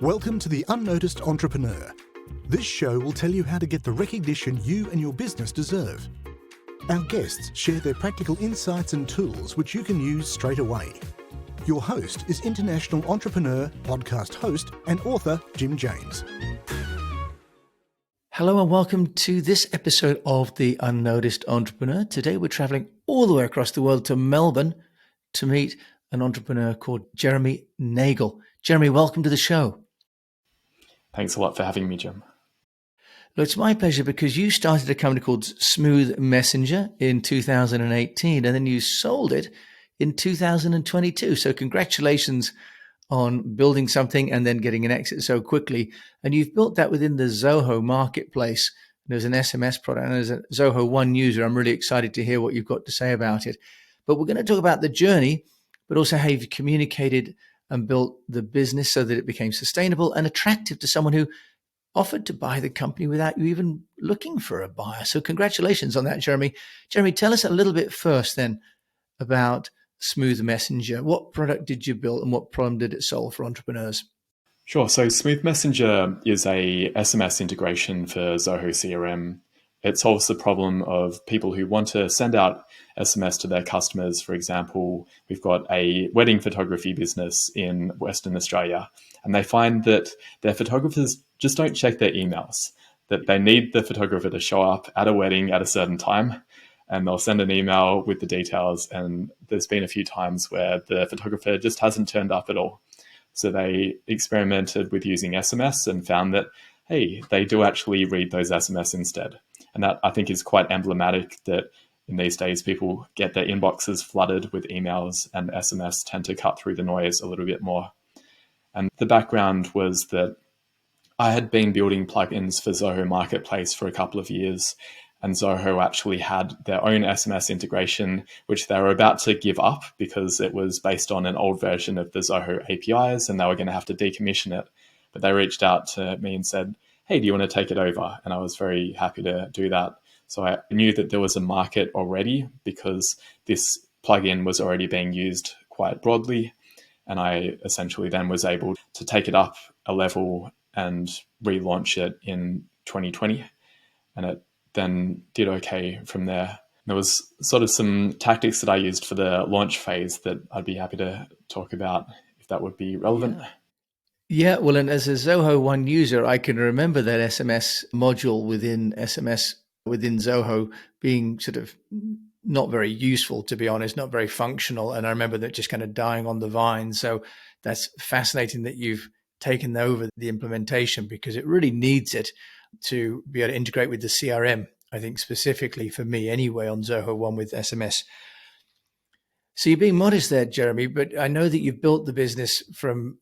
Welcome to the UnNoticed Entrepreneur. This show will tell you how to get the recognition you and your business deserve. Our guests share their practical insights and tools which you can use straight away. Your host is international entrepreneur, podcast host, and author Jim James. Hello and welcome to this episode of the UnNoticed Entrepreneur. Today we're traveling all the way across the world to Melbourne to meet an entrepreneur called Jeremy Nagel. Jeremy, welcome to the show. Thanks a lot for having me, Jim. Well, it's my pleasure because you started a company called Smooth Messenger in 2018 and then you sold it in 2022. So congratulations on building something and then getting an exit so quickly. And you've built that within the Zoho marketplace. There's an SMS product and there's a Zoho One user. I'm really excited to hear what you've got to say about it. But we're going to talk about the journey, but also how you've communicated and built the business so that it became sustainable and attractive to someone who offered to buy the company without you even looking for a buyer. So congratulations on that, Jeremy. Jeremy, tell us a little bit first then about Smooth Messenger. What product did you build and what problem did it solve for entrepreneurs? Sure. So Smooth Messenger is a SMS integration for Zoho CRM. It solves the problem of people who want to send out SMS to their customers. For example, we've got a wedding photography business in Western Australia, and they find that their photographers just don't check their emails, that they need the photographer to show up at a wedding at a certain time, and they'll send an email with the details. And there's been a few times where the photographer just hasn't turned up at all. So they experimented with using SMS and found that, hey, they do actually read those SMS instead. And that, I think, is quite emblematic that in these days, people get their inboxes flooded with emails and SMS tend to cut through the noise a little bit more. And the background was that I had been building plugins for Zoho Marketplace for a couple of years, and Zoho actually had their own SMS integration, which they were about to give up because it was based on an old version of the Zoho APIs and they were going to have to decommission it. But they reached out to me and said, hey, do you want to take it over? And I was very happy to do that. So I knew that there was a market already because this plugin was already being used quite broadly. And I essentially then was able to take it up a level and relaunch it in 2020. And it then did okay from there. There was sort of some tactics that I used for the launch phase that I'd be happy to talk about if that would be relevant. Yeah, well, and as a Zoho One user, I can remember that SMS module within SMS within Zoho being sort of not very useful, to be honest, not very functional. And I remember that just kind of dying on the vine. So that's fascinating that you've taken over the implementation because it really needs it to be able to integrate with the CRM, I think specifically for me anyway on Zoho One with SMS. So you're being modest there, Jeremy, but I know that you've built the business from,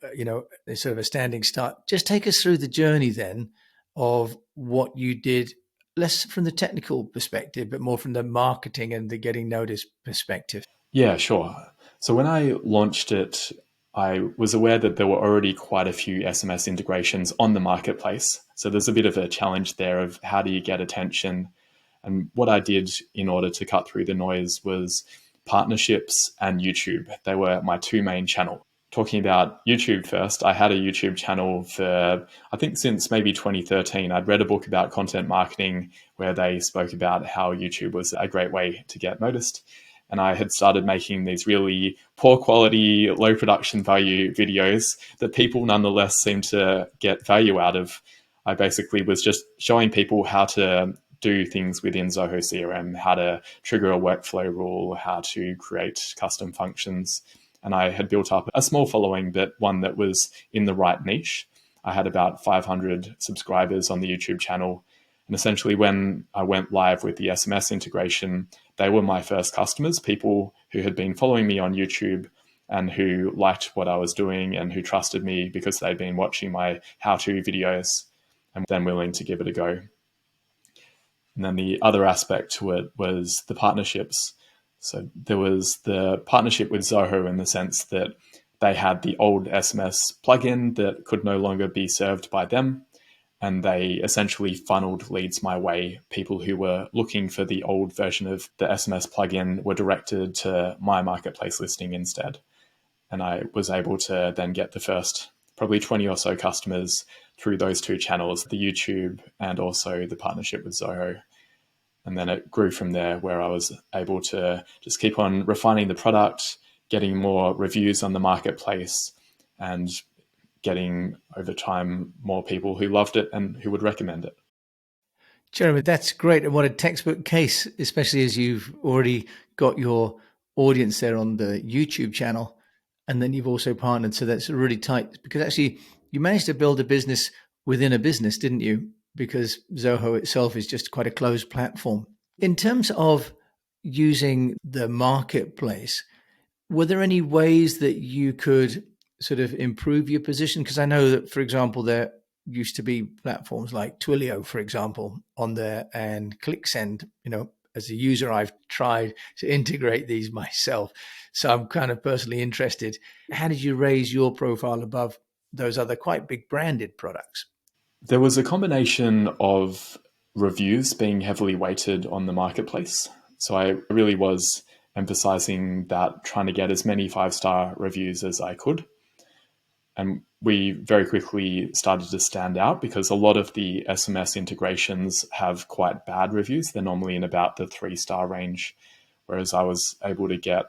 sort of a standing start. Just take us through the journey then of what you did, less from the technical perspective, but more from the marketing and the getting noticed perspective. Yeah, sure. So when I launched it, I was aware that there were already quite a few SMS integrations on the marketplace. So there's a bit of a challenge there of how do you get attention? And what I did in order to cut through the noise was partnerships and YouTube. They were my two main channels. Talking about YouTube first, I had a YouTube channel for, I think since maybe 2013. I'd read a book about content marketing where they spoke about how YouTube was a great way to get noticed. And I had started making these really poor quality, low production value videos that people nonetheless seemed to get value out of. I basically was just showing people how to do things within Zoho CRM, how to trigger a workflow rule, how to create custom functions. And I had built up a small following, but one that was in the right niche. I had about 500 subscribers on the YouTube channel. And essentially when I went live with the SMS integration, they were my first customers, people who had been following me on YouTube and who liked what I was doing and who trusted me because they'd been watching my how-to videos and then willing to give it a go. And then the other aspect to it was the partnerships. So there was the partnership with Zoho in the sense that they had the old SMS plugin that could no longer be served by them. And they essentially funneled leads my way. People who were looking for the old version of the SMS plugin were directed to my marketplace listing instead. And I was able to then get the first probably 20 or so customers through those two channels, the YouTube and also the partnership with Zoho. And then it grew from there, where I was able to just keep on refining the product, getting more reviews on the marketplace, and getting over time more people who loved it and who would recommend it. Jeremy, that's great. And what a textbook case, especially as you've already got your audience there on the YouTube channel. And then you've also partnered. So that's really tight, because actually you managed to build a business within a business, didn't you? Because Zoho itself is just quite a closed platform. In terms of using the marketplace, were there any ways that you could sort of improve your position? Because I know that, for example, there used to be platforms like Twilio, for example, on there, and ClickSend. As a user, I've tried to integrate these myself. So I'm kind of personally interested. How did you raise your profile above those other quite big branded products? There was a combination of reviews being heavily weighted on the marketplace. So I really was emphasizing that, trying to get as many 5-star reviews as I could. And we very quickly started to stand out, because a lot of the SMS integrations have quite bad reviews. They're normally in about the 3-star range, whereas I was able to get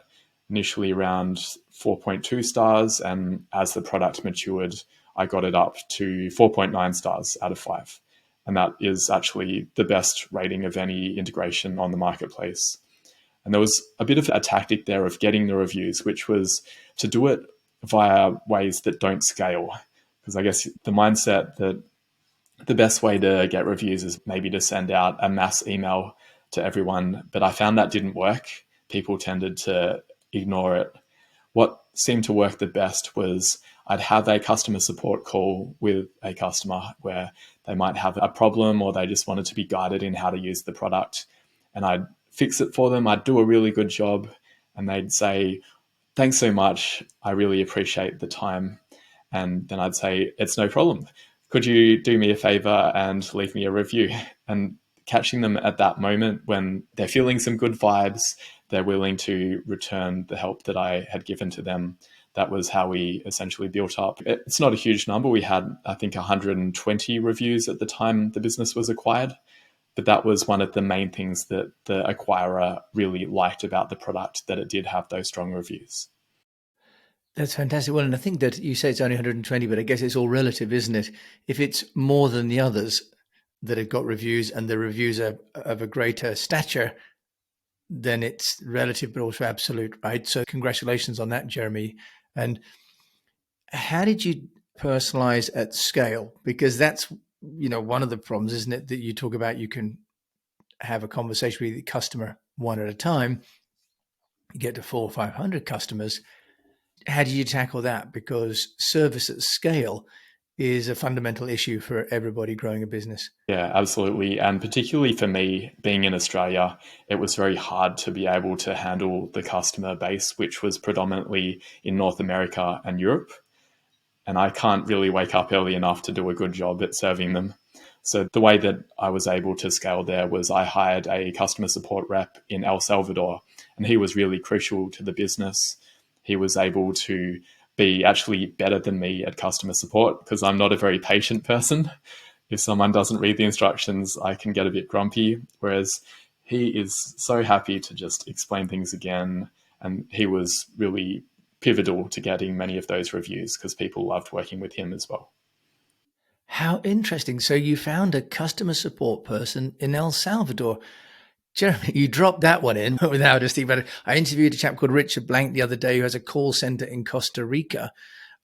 initially around 4.2 stars. And as the product matured, I got it up to 4.9 stars out of 5. And that is actually the best rating of any integration on the marketplace. And there was a bit of a tactic there of getting the reviews, which was to do it via ways that don't scale. Because I guess the mindset that the best way to get reviews is maybe to send out a mass email to everyone. But I found that didn't work. People tended to ignore it. What seemed to work the best was I'd have a customer support call with a customer where they might have a problem, or they just wanted to be guided in how to use the product. And I'd fix it for them. I'd do a really good job. And they'd say, "Thanks so much. I really appreciate the time." And then I'd say, "It's no problem. Could you do me a favor and leave me a review?" And catching them at that moment when they're feeling some good vibes, they're willing to return the help that I had given to them. That was how we essentially built up. It's not a huge number. We had, I think, 120 reviews at the time the business was acquired. But that was one of the main things that the acquirer really liked about the product, that it did have those strong reviews. That's fantastic. Well, and I think that you say it's only 120, but I guess it's all relative, isn't it? If it's more than the others that have got reviews, and the reviews are of a greater stature, then it's relative, but also absolute, right? So congratulations on that, Jeremy. And how did you personalize at scale? Because that's, one of the problems, isn't it? That you talk about, you can have a conversation with the customer one at a time, you get to 400 or 500 customers. How do you tackle that? Because service at scale is a fundamental issue for everybody growing a business. Yeah, absolutely. And particularly for me, being in Australia, it was very hard to be able to handle the customer base, which was predominantly in North America and Europe. And I can't really wake up early enough to do a good job at serving them. So the way that I was able to scale there was I hired a customer support rep in El Salvador, and he was really crucial to the business. He was able to be actually better than me at customer support, because I'm not a very patient person. If someone doesn't read the instructions, I can get a bit grumpy, whereas he is so happy to just explain things again. And he was really pivotal to getting many of those reviews, because people loved working with him as well. How interesting. So you found a customer support person in El Salvador. Jeremy, you dropped that one in without a Steve. But I interviewed a chap called Richard Blank the other day, who has a call center in Costa Rica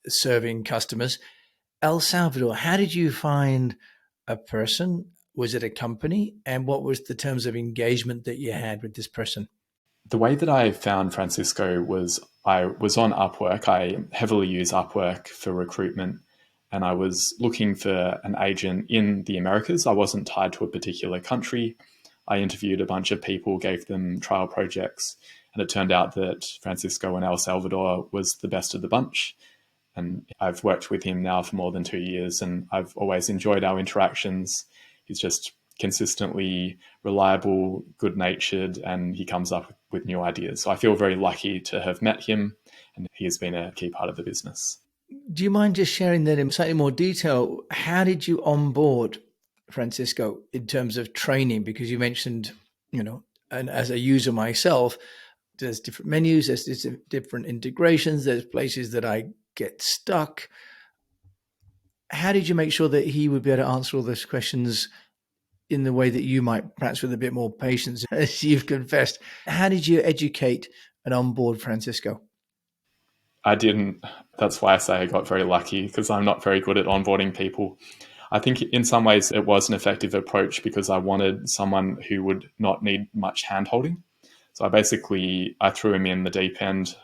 serving customers. El Salvador, how did you find a person? Was it a company? And what was the terms of engagement that you had with this person? The way that I found Francisco was I was on Upwork. I heavily use Upwork for recruitment, and I was looking for an agent in the Americas. I wasn't tied to a particular country. I interviewed a bunch of people, gave them trial projects, and it turned out that Francisco in El Salvador was the best of the bunch. And I've worked with him now for more than 2 years, and I've always enjoyed our interactions. He's just consistently reliable, good-natured, and he comes up with new ideas. So I feel very lucky to have met him, and he has been a key part of the business. Do you mind just sharing that in slightly more detail? How did you onboard Francisco in terms of training? Because you mentioned, and as a user myself, there's different menus, there's different integrations, there's places that I get stuck. How did you make sure that he would be able to answer all those questions in the way that you might, perhaps with a bit more patience, as you've confessed? How did you educate and onboard Francisco? I didn't. That's why I say I got very lucky, because I'm not very good at onboarding people. I think in some ways it was an effective approach because I wanted someone who would not need much handholding. So I threw him in the deep end.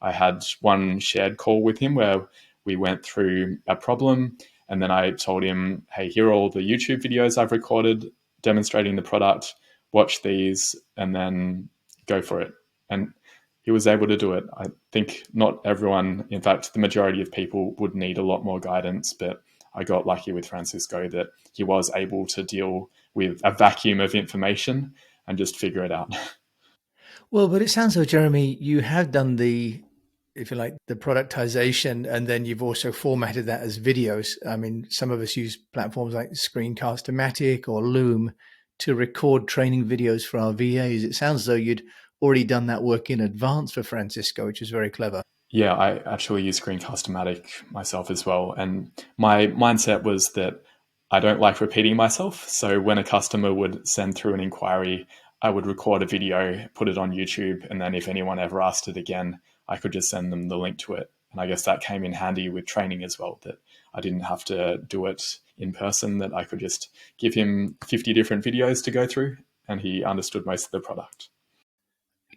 I had one shared call with him where we went through a problem, and then I told him, hey, here are all the YouTube videos I've recorded demonstrating the product. Watch these and then go for it. And he was able to do it. I think not everyone, in fact, the majority of people would need a lot more guidance, but I got lucky with Francisco that he was able to deal with a vacuum of information and just figure it out. Well, but it sounds like, Jeremy, you have done the, if you like, the productization, and then you've also formatted that as videos. I mean, some of us use platforms like Screencast-O-Matic or Loom to record training videos for our VAs. It sounds as though you'd already done that work in advance for Francisco, which is very clever. Yeah, I actually use Screencast-O-Matic myself as well. And my mindset was that I don't like repeating myself. So when a customer would send through an inquiry, I would record a video, put it on YouTube, and then if anyone ever asked it again, I could just send them the link to it. And I guess that came in handy with training as well, that I didn't have to do it in person, that I could just give him 50 different videos to go through, and he understood most of the product.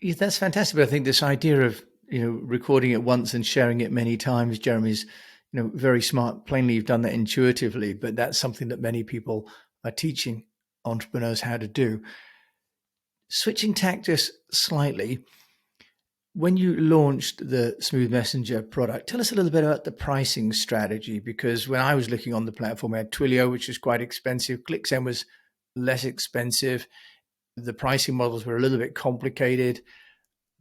Yeah, that's fantastic. But I think this idea of, recording it once and sharing it many times, Jeremy's, very smart. Plainly, you've done that intuitively, but that's something that many people are teaching entrepreneurs how to do. Switching tack just slightly, when you launched the Smooth Messenger product, tell us a little bit about the pricing strategy, because when I was looking on the platform, I had Twilio, which was quite expensive. ClickSend was less expensive. The pricing models were a little bit complicated.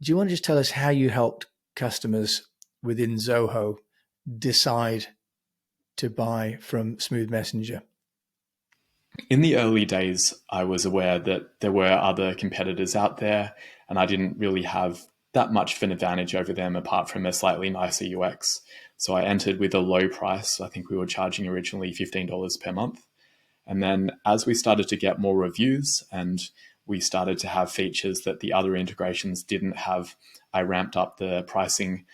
Do you want to just tell us how you helped customers within Zoho decide to buy from Smooth Messenger? In the early days, I was aware that there were other competitors out there, and I didn't really have that much of an advantage over them apart from a slightly nicer UX. So I entered with a low price. I think we were charging originally $15 per month. And then as we started to get more reviews and we started to have features that the other integrations didn't have, I ramped up the pricing.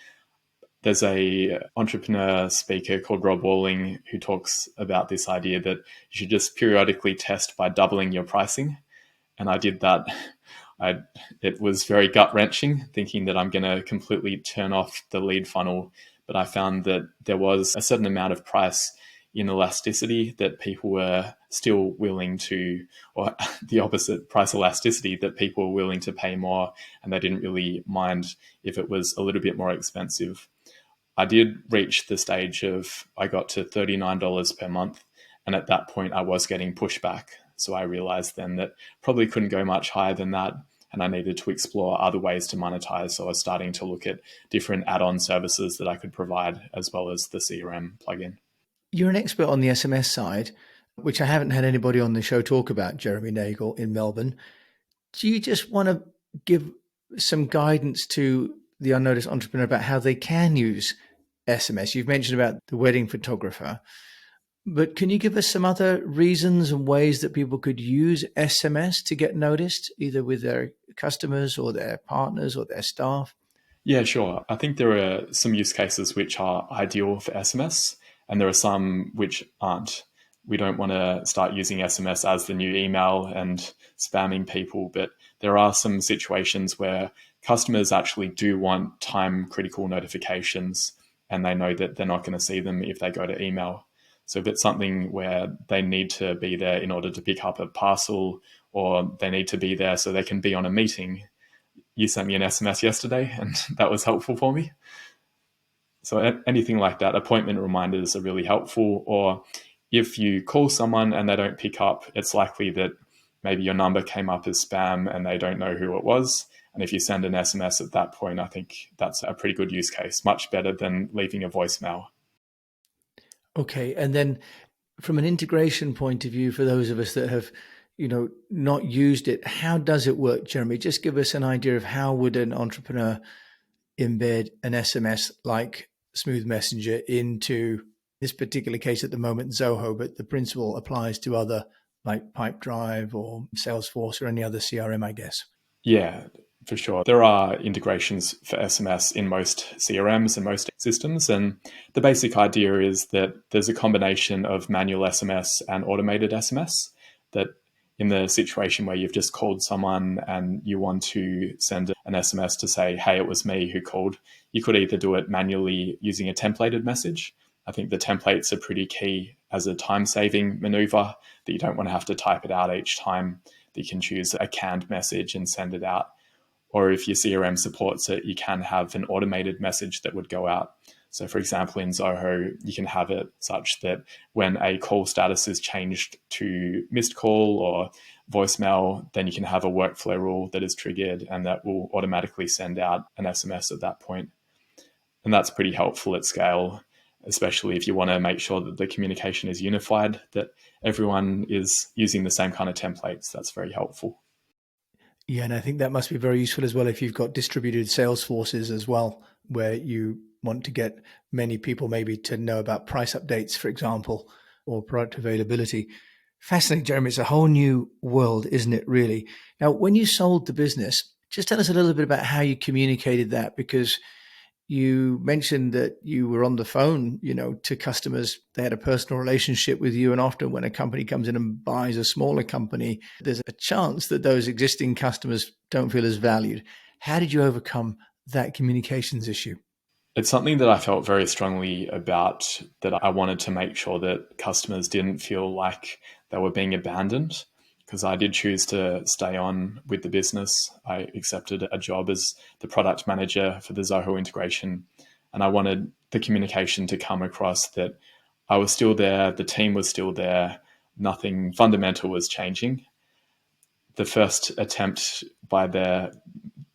There's a entrepreneur speaker called Rob Walling who talks about this idea that you should just periodically test by doubling your pricing. And I did that. It was very gut-wrenching, thinking that I'm going to completely turn off the lead funnel. But I found that there was a certain amount of price inelasticity that people were still willing to, or the opposite, price elasticity, that people were willing to pay more, and they didn't really mind if it was a little bit more expensive. I did reach the stage of, I got to $39 per month. And at that point, I was getting pushback. So I realized then that probably couldn't go much higher than that. And I needed to explore other ways to monetize. So I was starting to look at different add-on services that I could provide, as well as the CRM plugin. You're an expert on the SMS side, which I haven't had anybody on the show talk about, Jeremy Nagel in Melbourne. Do you just want to give some guidance to the UnNoticed Entrepreneur about how they can use SMS? You've mentioned about the wedding photographer, but can you give us some other reasons and ways that people could use SMS to get noticed, either with their customers or their partners or their staff? Yeah, sure. I think there are some use cases which are ideal for SMS, and there are some which aren't. We don't want to start using SMS as the new email and spamming people, but there are some situations where customers actually do want time critical notifications, and they know that they're not going to see them if they go to email. So if it's something where they need to be there in order to pick up a parcel, or they need to be there so they can be on a meeting, you sent me an SMS yesterday and that was helpful for me. So anything like that, appointment reminders are really helpful. Or if you call someone and they don't pick up, it's likely that maybe your number came up as spam and they don't know who it was. And if you send an SMS at that point, I think that's a pretty good use case, much better than leaving a voicemail. Okay. And then from an integration point of view, for those of us that have, not used it, how does it work, Jeremy? Just give us an idea of how would an entrepreneur embed an SMS like Smooth Messenger into this particular case at the moment, Zoho, but the principle applies to other like Pipedrive or Salesforce or any other CRM, I guess. Yeah, for sure. There are integrations for SMS in most CRMs and most systems. And the basic idea is that there's a combination of manual SMS and automated SMS, that in the situation where you've just called someone and you want to send an SMS to say, hey, it was me who called, you could either do it manually using a templated message. I think the templates are pretty key as a time-saving maneuver, that you don't want to have to type it out each time, that you can choose a canned message and send it out. Or if your CRM supports it, you can have an automated message that would go out. So for example, in Zoho, you can have it such that when a call status is changed to missed call or voicemail, then you can have a workflow rule that is triggered and that will automatically send out an SMS at that point. And that's pretty helpful at scale, especially if you want to make sure that the communication is unified, that everyone is using the same kind of templates. That's very helpful. Yeah, and I think that must be very useful as well if you've got distributed sales forces as well, where you want to get many people maybe to know about price updates, for example, or product availability. Fascinating, Jeremy. It's a whole new world, isn't it, really? Now, when you sold the business, just tell us a little bit about how you communicated that, because you mentioned that you were on the phone, to customers. They had a personal relationship with you. And often when a company comes in and buys a smaller company, there's a chance that those existing customers don't feel as valued. How did you overcome that communications issue? It's something that I felt very strongly about, that I wanted to make sure that customers didn't feel like they were being abandoned, because I did choose to stay on with the business. I accepted a job as the product manager for the Zoho integration, and I wanted the communication to come across that I was still there, the team was still there, nothing fundamental was changing. The first attempt by the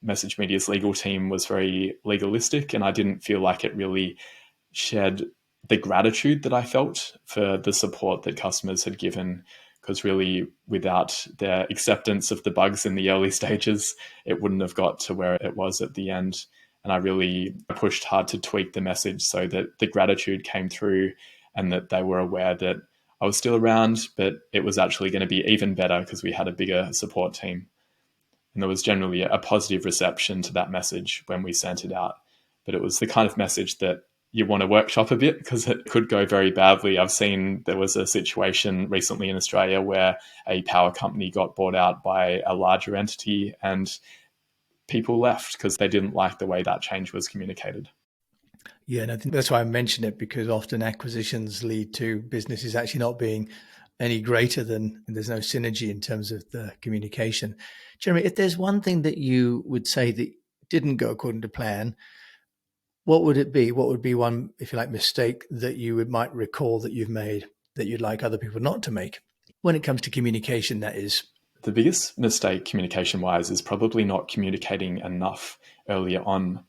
Message Media's legal team was very legalistic, and I didn't feel like it really shared the gratitude that I felt for the support that customers had given, because really without their acceptance of the bugs in the early stages, it wouldn't have got to where it was at the end. And I really pushed hard to tweak the message so that the gratitude came through and that they were aware that I was still around, but it was actually going to be even better because we had a bigger support team. And there was generally a positive reception to that message when we sent it out. But it was the kind of message that you want to workshop a bit, because it could go very badly. I've seen there was a situation recently in Australia where a power company got bought out by a larger entity and people left because they didn't like the way that change was communicated. Yeah, and I think that's why I mention it, because often acquisitions lead to businesses actually not being any greater than, and there's no synergy in terms of the communication. Jeremy, if there's one thing that you would say that didn't go according to plan, what would it be? What would be one, if you like, mistake that you might recall that you've made that you'd like other people not to make when it comes to communication, that is? The biggest mistake communication-wise is probably not communicating enough earlier on.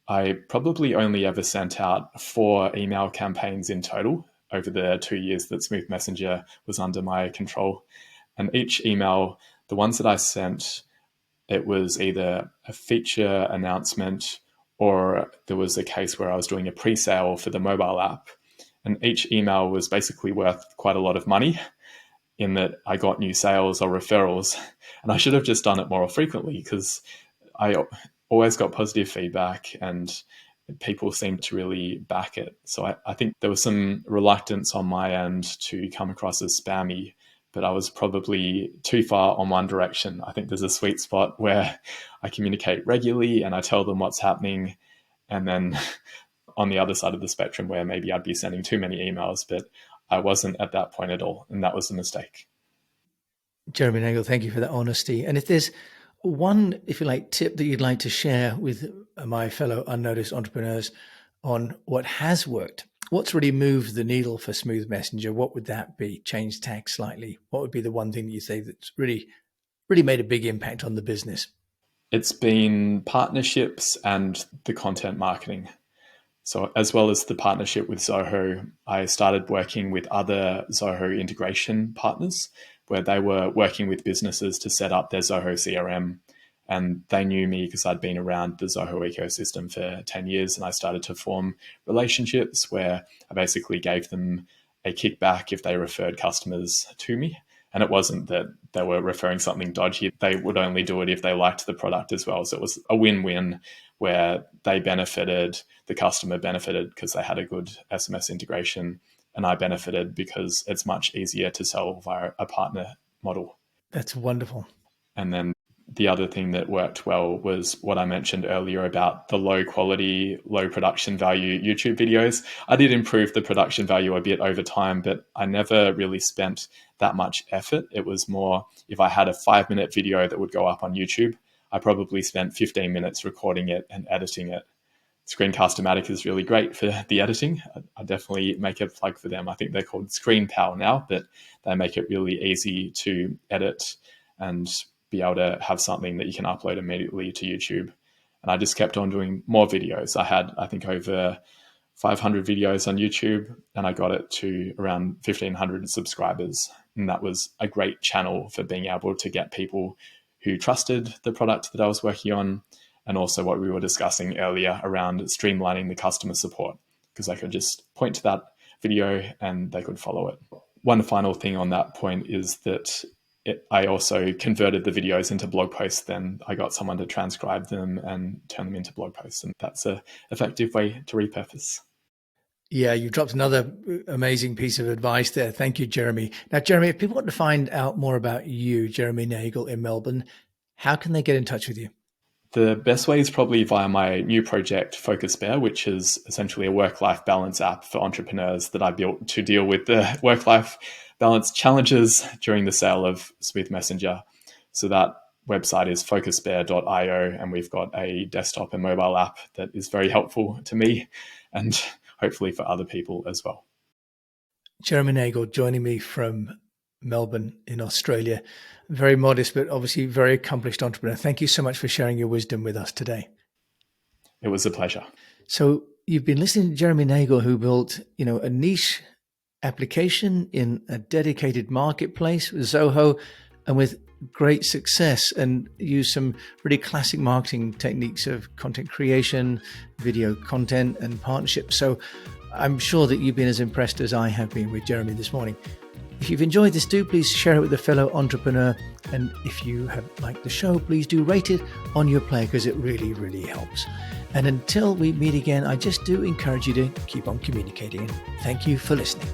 I probably only ever sent out 4 email campaigns in total over the 2 years that Smooth Messenger was under my control. And each email, the ones that I sent, it was either a feature announcement or there was a case where I was doing a pre-sale for the mobile app. And each email was basically worth quite a lot of money, in that I got new sales or referrals. And I should have just done it more frequently, because I always got positive feedback and people seemed to really back it. So I think there was some reluctance on my end to come across as spammy, but I was probably too far on one direction. I think there's a sweet spot where I communicate regularly and I tell them what's happening. And then on the other side of the spectrum where maybe I'd be sending too many emails, but I wasn't at that point at all. And that was a mistake. Jeremy Nagel, thank you for that honesty. And if there's one, if you like, tip that you'd like to share with my fellow unnoticed entrepreneurs on what has worked, what's really moved the needle for Smooth Messenger, what would that be? Change tack slightly. What would be the one thing that you say that's really made a big impact on the business? It's been partnerships and the content marketing. So as well as the partnership with Zoho, I started working with other Zoho integration partners where they were working with businesses to set up their Zoho CRM. And they knew me because I'd been around the Zoho ecosystem for 10 years, and I started to form relationships where I basically gave them a kickback if they referred customers to me. And it wasn't that they were referring something dodgy. They would only do it if they liked the product as well. So it was a win-win where they benefited, the customer benefited because they had a good SMS integration, and I benefited because it's much easier to sell via a partner model. That's wonderful. And then the other thing that worked well was what I mentioned earlier about the low quality, low production value YouTube videos. I did improve the production value a bit over time, but I never really spent that much effort. It was more, if I had a 5-minute video that would go up on YouTube, I probably spent 15 minutes recording it and editing it. Screencast-O-Matic is really great for the editing. I definitely make a plug for them. I think they're called ScreenPal now, but they make it really easy to edit and be able to have something that you can upload immediately to YouTube. And I just kept on doing more videos. I had, I think, over 500 videos on YouTube, and I got it to around 1,500 subscribers. And that was a great channel for being able to get people who trusted the product that I was working on, and also what we were discussing earlier around streamlining the customer support, because I could just point to that video and they could follow it. One final thing on that point is that I also converted the videos into blog posts. Then I got someone to transcribe them and turn them into blog posts. And that's an effective way to repurpose. Yeah, you dropped another amazing piece of advice there. Thank you, Jeremy. Now, Jeremy, if people want to find out more about you, Jeremy Nagel in Melbourne, how can they get in touch with you? The best way is probably via my new project, Focus Bear, which is essentially a work-life balance app for entrepreneurs that I built to deal with the work-life balance challenges during the sale of Smooth Messenger. So that website is focusbear.io, and we've got a desktop and mobile app that is very helpful to me and hopefully for other people as well. Jeremy Nagel joining me from Melbourne in Australia. Very modest, but obviously very accomplished entrepreneur. Thank you so much for sharing your wisdom with us today. It was a pleasure. So you've been listening to Jeremy Nagel, who built, a niche application in a dedicated marketplace with Zoho and with great success, and used some really classic marketing techniques of content creation, video content, and partnership. So I'm sure that you've been as impressed as I have been with Jeremy this morning. If you've enjoyed this, do please share it with a fellow entrepreneur. And if you have liked the show, please do rate it on your player, because it really, really helps. And until we meet again, I just do encourage you to keep on communicating. Thank you for listening.